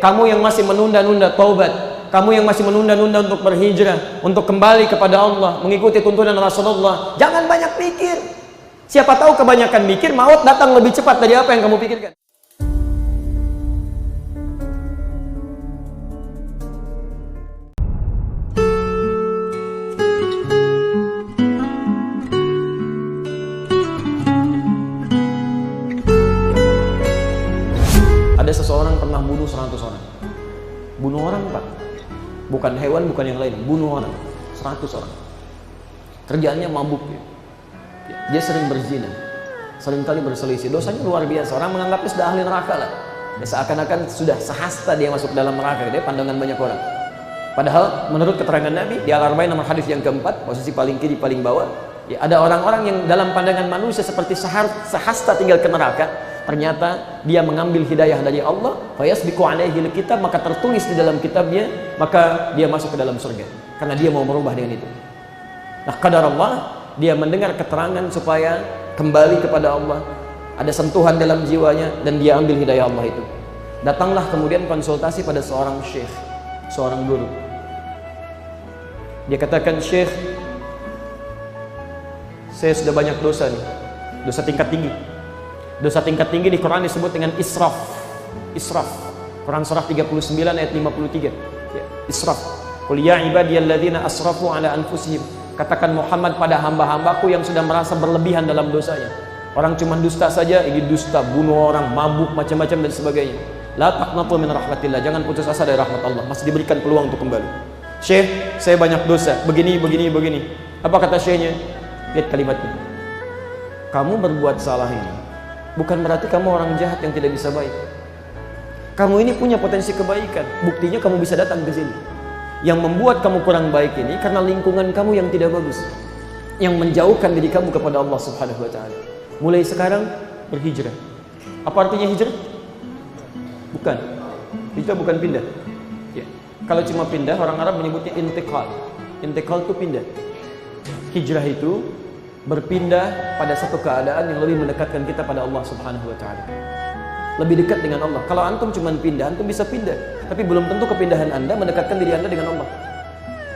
Kamu yang masih menunda-nunda taubat, kamu yang masih menunda-nunda untuk berhijrah, untuk kembali kepada Allah, mengikuti tuntunan Rasulullah, jangan banyak pikir. Siapa tahu kebanyakan mikir, maut datang lebih cepat dari apa yang kamu pikirkan. Ada seseorang pernah bunuh 100 orang. Bunuh orang, Pak. Bukan hewan, bukan yang lain. Bunuh orang. 100 orang. Kerjaannya mabuk. Dia sering berzina. Seringkali berselisih. Dosanya luar biasa. Orang menganggapnya sudah ahli neraka lah. Ya, seakan-akan sudah sehasta dia masuk dalam neraka. Dia pandangan banyak orang. Padahal menurut keterangan Nabi, di Al-Arba'in nomor hadis yang keempat, posisi paling kiri, paling bawah, ya, ada orang-orang yang dalam pandangan manusia seperti sehasta tinggal ke neraka. Ternyata dia mengambil hidayah dari Allah, fayasbiqu alaihi alkitab, maka tertulis di dalam kitabnya, maka dia masuk ke dalam surga karena dia mau merubah dengan itu. Nah, qadar Allah, dia mendengar keterangan supaya kembali kepada Allah, ada sentuhan dalam jiwanya, dan dia ambil hidayah Allah itu. Datanglah kemudian konsultasi pada seorang syekh, seorang guru. Dia katakan, "Syekh, saya sudah banyak dosa nih, dosa tingkat tinggi. Dosa tingkat tinggi di Quran disebut dengan israf. Israf. Quran surah 39 ayat 53. Ya, israf. Qul ya ibadiyalladzina asrafu ala anfusihim. Katakan Muhammad pada hamba-hambaku yang sudah merasa berlebihan dalam dosanya. Orang cuma dusta saja, ini dusta, bunuh orang, mabuk, macam-macam dan sebagainya. La taqnatu min rahmatillah. Jangan putus asa dari rahmat Allah. Masih diberikan peluang untuk kembali. Syekh, saya banyak dosa, begini. Apa kata syekhnya? Lihat kalimatnya. Kamu berbuat salah ini bukan berarti kamu orang jahat yang tidak bisa baik. Kamu ini punya potensi kebaikan. Buktinya kamu bisa datang ke sini. Yang membuat kamu kurang baik ini karena lingkungan kamu yang tidak bagus, yang menjauhkan diri kamu kepada Allah Subhanahu wa taala. Mulai sekarang berhijrah. Apa artinya hijrah? Bukan. Hijrah bukan pindah. Ya. Kalau cuma pindah, orang Arab menyebutnya intiqal. Intiqal itu pindah. Hijrah itu berpindah pada satu keadaan yang lebih mendekatkan kita pada Allah Subhanahu wa taala. Lebih dekat dengan Allah. Kalau antum cuma pindah, antum bisa pindah, tapi belum tentu kepindahan Anda mendekatkan diri Anda dengan Allah.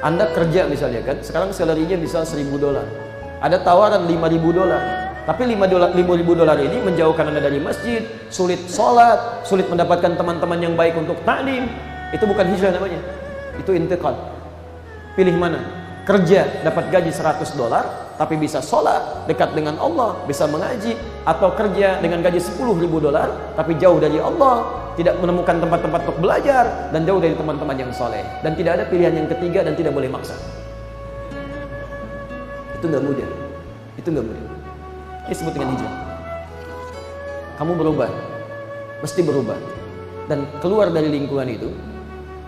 Anda kerja misalnya kan, sekarang salary-nya bisa $1.000. Ada tawaran $5.000. Tapi $5.000 ini menjauhkan Anda dari masjid, sulit sholat, sulit mendapatkan teman-teman yang baik untuk ta'lim. Itu bukan hijrah namanya. Itu intiqal. Pilih mana? Kerja dapat gaji $100 tapi bisa sholat, dekat dengan Allah, bisa mengaji, atau kerja dengan gaji $10.000 tapi jauh dari Allah, tidak menemukan tempat-tempat untuk belajar, dan jauh dari teman-teman yang soleh, dan tidak ada pilihan yang ketiga, dan tidak boleh maksa. Itu nggak mudah. Itu nggak mudah. Ini disebut dengan hijrah. Kamu berubah, mesti berubah, dan keluar dari lingkungan itu.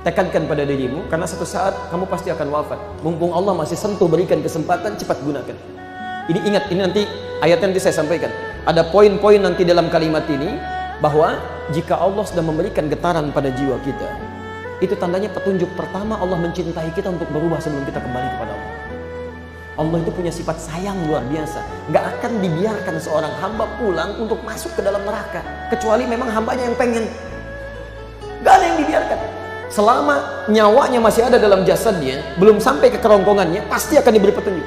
Tekankan pada dirimu, karena satu saat kamu pasti akan wafat. Mumpung Allah masih sentuh, berikan kesempatan, cepat gunakan. Ini ingat, ini nanti ayatnya nanti saya sampaikan. Ada poin-poin nanti dalam kalimat ini, bahwa jika Allah sudah memberikan getaran pada jiwa kita, itu tandanya petunjuk pertama Allah mencintai kita untuk berubah sebelum kita kembali kepada Allah. Allah itu punya sifat sayang luar biasa. Gak akan dibiarkan seorang hamba pulang untuk masuk ke dalam neraka, kecuali memang hambanya yang pengen. Gak ada yang dibiarkan. Selama nyawanya masih ada dalam jasadnya, belum sampai ke kerongkongannya, pasti akan diberi petunjuk.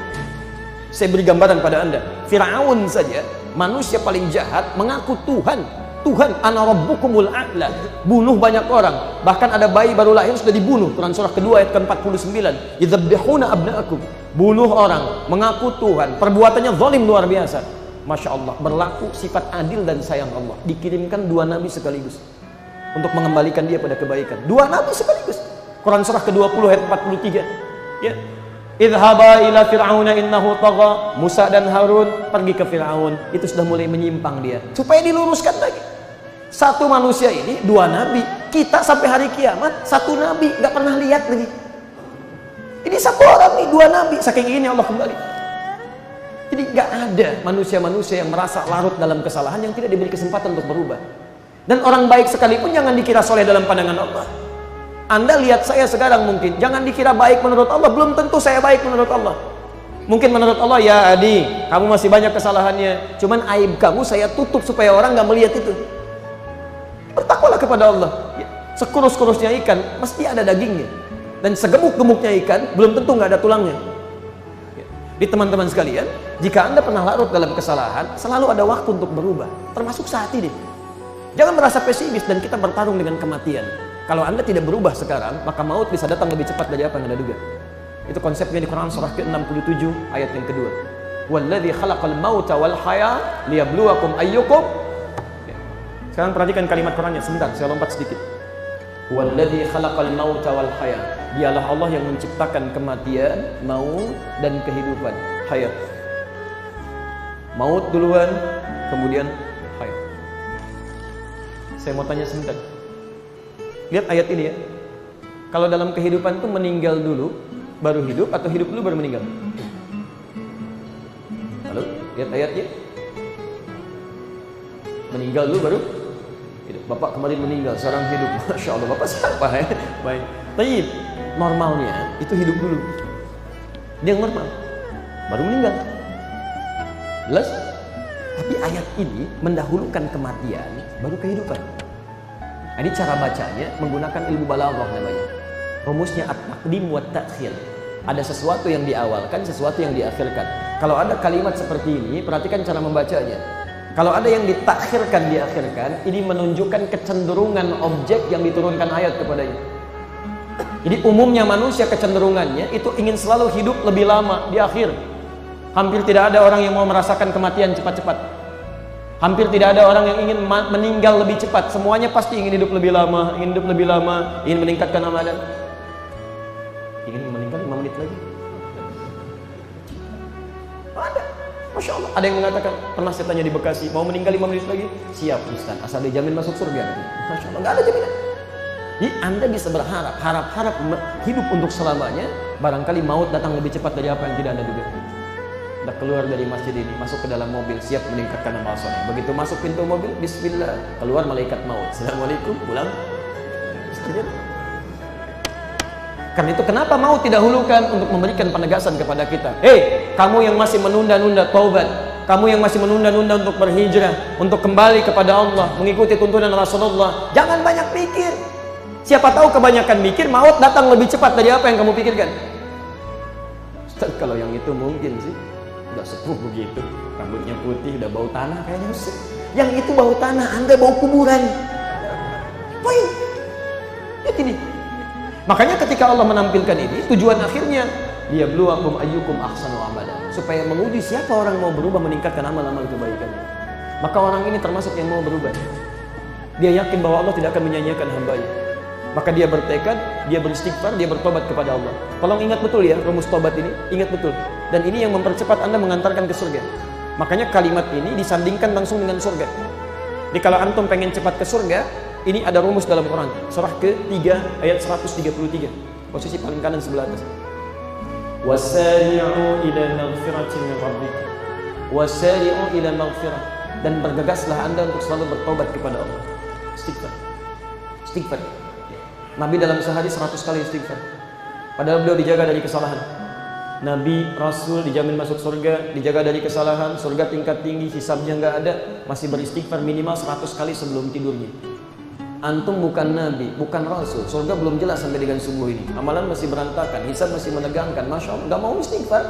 Saya beri gambaran pada Anda. Fir'aun saja, manusia paling jahat, mengaku Tuhan. Tuhan, ana rabbukumul a'la. Bunuh banyak orang. Bahkan ada bayi baru lahir sudah dibunuh. Quran surah kedua ayat ke-49. Yadzabbihuna abna'akum. Bunuh orang, mengaku Tuhan. Perbuatannya zalim luar biasa. Masya Allah, berlaku sifat adil dan sayang Allah. Dikirimkan 2 nabi sekaligus untuk mengembalikan dia pada kebaikan. 2 nabi sekaligus. Quran surah ke-20 ayat 43. Ya. Idhaba ila fir'auna innahu tagha. Musa dan Harun pergi ke Fir'aun. Itu sudah mulai menyimpang dia. Supaya diluruskan lagi. Satu manusia ini 2 nabi. Kita sampai hari kiamat 1 nabi, nggak pernah lihat lagi. Ini 1 orang nih 2 nabi. Saking ini Allah kembali. Jadi nggak ada manusia-manusia yang merasa larut dalam kesalahan yang tidak diberi kesempatan untuk berubah. Dan orang baik sekalipun jangan dikira soleh dalam pandangan Allah. Anda lihat saya sekarang mungkin, jangan dikira baik menurut Allah, belum tentu saya baik menurut Allah. Mungkin menurut Allah, ya Adi, kamu masih banyak kesalahannya, cuman aib kamu saya tutup supaya orang nggak melihat itu. Bertakwalah kepada Allah. Sekurus-kurusnya ikan mesti ada dagingnya, dan segemuk-gemuknya ikan belum tentu nggak ada tulangnya. Di teman-teman sekalian, jika Anda pernah larut dalam kesalahan, selalu ada waktu untuk berubah, termasuk saat ini. Jangan merasa pesimis dan kita bertarung dengan kematian. Kalau Anda tidak berubah sekarang, maka maut bisa datang lebih cepat dari apa yang Anda duga. Itu konsepnya di Quran surah ke-67 ayat yang kedua. Walladzi khalaqal mauta wal haya liyabluwakum ayyukum. Sekarang perhatikan kalimat Qurannya, sebentar saya lompat sedikit. Walladzi khalaqal mauta wal haya. Dialah Allah yang menciptakan kematian, maut dan kehidupan, hayat. Maut duluan, kemudian hayat. Saya mau tanya sebentar. Lihat ayat ini ya. Kalau dalam kehidupan itu meninggal dulu baru hidup atau hidup dulu baru meninggal? Halo, lihat ayatnya. Meninggal dulu baru hidup. Bapak kemarin meninggal, sekarang hidup. Masya Allah, Bapak siapa ya? Baik. Taib. Normalnya itu hidup dulu. Dia yang normal baru meninggal. Jelas? Tapi ayat ini mendahulukan kematian baru kehidupan. Ini cara bacanya menggunakan ilmu balaghah namanya. Rumusnya at-taqdim wa at-ta'khir. Ada sesuatu yang diawalkan, sesuatu yang diakhirkan. Kalau ada kalimat seperti ini, perhatikan cara membacanya. Kalau ada yang ditakhirkan, diakhirkan, ini menunjukkan kecenderungan objek yang diturunkan ayat kepadanya. Jadi umumnya manusia kecenderungannya itu ingin selalu hidup lebih lama di akhir. Hampir tidak ada orang yang mau merasakan kematian cepat-cepat. Hampir tidak ada orang yang ingin meninggal lebih cepat. Semuanya pasti ingin hidup lebih lama, ingin hidup lebih lama, ingin meningkatkan amalan. Ingin meninggal 5 menit lagi. Ada. Masya Allah. Ada yang mengatakan, pernah saya tanya di Bekasi, mau meninggal 5 menit lagi? Siap Ustaz, asal dijamin masuk surga. Masya Allah, nggak ada jaminan. Jadi Anda bisa berharap, harap hidup untuk selamanya, barangkali maut datang lebih cepat dari apa yang tidak Anda duga. Anda keluar dari masjid ini, masuk ke dalam mobil, siap meningkatkan amal soleh. Begitu masuk pintu mobil, bismillah, keluar malaikat maut. Assalamualaikum, pulang. Karena itu kenapa maut didahulukan untuk memberikan penegasan kepada kita. Hei, kamu yang masih menunda-nunda taubat, kamu yang masih menunda-nunda untuk berhijrah, untuk kembali kepada Allah, mengikuti tuntunan Rasulullah, jangan banyak pikir. Siapa tahu kebanyakan mikir, maut datang lebih cepat dari apa yang kamu pikirkan. Ustaz, kalau yang itu mungkin sih, udah sepuh begitu, rambutnya putih, udah bau tanah kayaknya sih. Yang itu bau tanah, Anda bau kuburan. Poin. Lihat ini. Makanya ketika Allah menampilkan ini, tujuan akhirnya liyabluwakum ayyukum ahsanu amala, supaya menguji siapa orang mau berubah meningkatkan amal-amal kebaikannya. Maka orang ini termasuk yang mau berubah. Dia yakin bahwa Allah tidak akan menyanyiakan hamba-Nya. Maka dia bertekad, dia beristighfar, dia bertobat kepada Allah. Tolong ingat betul ya rumus tobat ini, ingat betul. Dan ini yang mempercepat Anda mengantarkan ke surga. Makanya kalimat ini disandingkan langsung dengan surga. Jadi kalau antum pengen cepat ke surga, ini ada rumus dalam Quran. Surah ke-3 ayat 133. Posisi paling kanan sebelah atas. Wasari'u ila maghfiratin min rabbikum. Wasari'u ila maghfirah. Dan bergegaslah Anda untuk selalu bertobat kepada Allah. Istighfar. Istighfar. Nabi dalam sehari 100 kali istighfar. Padahal beliau dijaga dari kesalahan. Nabi, Rasul dijamin masuk surga, dijaga dari kesalahan, surga tingkat tinggi, hisabnya nggak ada, masih beristighfar minimal 100 kali sebelum tidurnya. Antum bukan Nabi, bukan Rasul, surga belum jelas sampai dengan subuh ini. Amalan masih berantakan, hisab masih menegangkan, Masya Allah, nggak mau istighfar.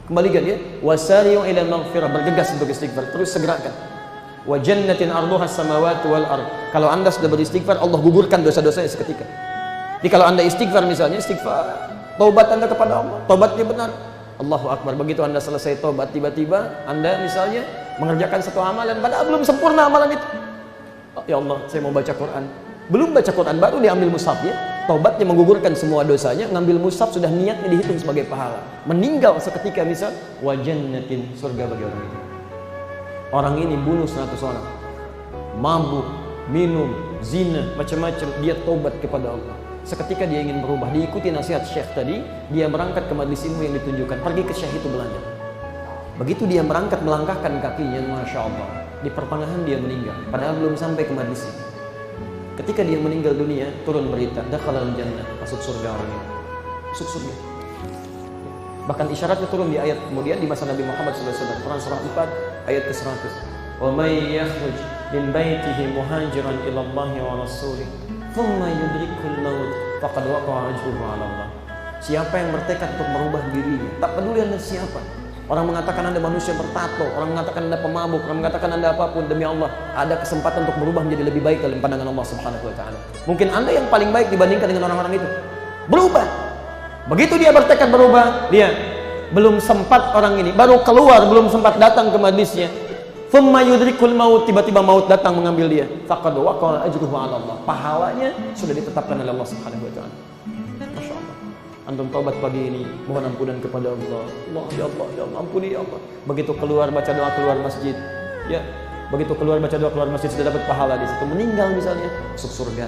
Kembalikan ya, wasari'u ila maghfirah, bergegas untuk istighfar, terus segerakan. Wa jannatin arduha as-samawati wal ard. Kalau Anda sudah beristighfar, Allah gugurkan dosa-dosanya seketika. Jadi kalau Anda istighfar misalnya, istighfar, taubat Anda kepada Allah, taubatnya benar, Allahu Akbar. Begitu Anda selesai taubat, tiba-tiba Anda misalnya mengerjakan satu amalan, padahal belum sempurna amalan itu. Oh, ya Allah, saya mau baca Quran. Belum baca Quran, baru diambil mushaf ya. Taubatnya menggugurkan semua dosanya, ngambil mushaf sudah niatnya dihitung sebagai pahala. Meninggal seketika misal, wa jannatin, surga bagi orang itu. Orang ini bunuh 100 orang, mabuk, minum, zina, macam-macam, dia tobat kepada Allah. Seketika dia ingin berubah, diikuti nasihat Syekh tadi, dia berangkat ke majlis ilmu yang ditunjukkan, pergi ke Syekh itu belajar. Begitu dia berangkat melangkahkan kakinya, Masya Allah, di pertengahan dia meninggal, padahal belum sampai ke majlisnya. Ketika dia meninggal dunia, turun berita, dakhalal jannah, masuk surga orang ini, masuk surga. Bahkan isyaratnya turun di ayat kemudian di masa Nabi Muhammad SAW, Quran surah 4 ayat ke-100. Wa may yakhruj min baitihi muhajiran ila Allah wa rasulih thumma yudrikul maut faqad waqa'a ajruhu 'ala Allah. Siapa yang bertekad untuk merubah dirinya, tak peduli Anda siapa. Orang mengatakan Anda manusia bertato, orang mengatakan Anda pemabuk, orang mengatakan Anda apapun, demi Allah, ada kesempatan untuk berubah menjadi lebih baik dalam pandangan Allah Subhanahu wa taala. Mungkin Anda yang paling baik dibandingkan dengan orang-orang itu. Berubah. Begitu dia bertekad berubah, dia belum sempat orang ini, baru keluar, belum sempat datang ke majlisnya. Thumma yudrikul maut, tiba-tiba maut datang mengambil dia. Faqad waqa'a ajruhu 'ala Allah. Pahalanya sudah ditetapkan oleh Allah Subhanahu wa taala. Masya Allah. Antum taubat pagi ini, mohon ampunan kepada Allah. Allah, ya Allah, ya Allah, ampuni ya Allah. Begitu keluar baca doa keluar masjid, ya. Begitu keluar baca doa keluar masjid sudah dapat pahala di situ. Meninggal misalnya, masuk surga.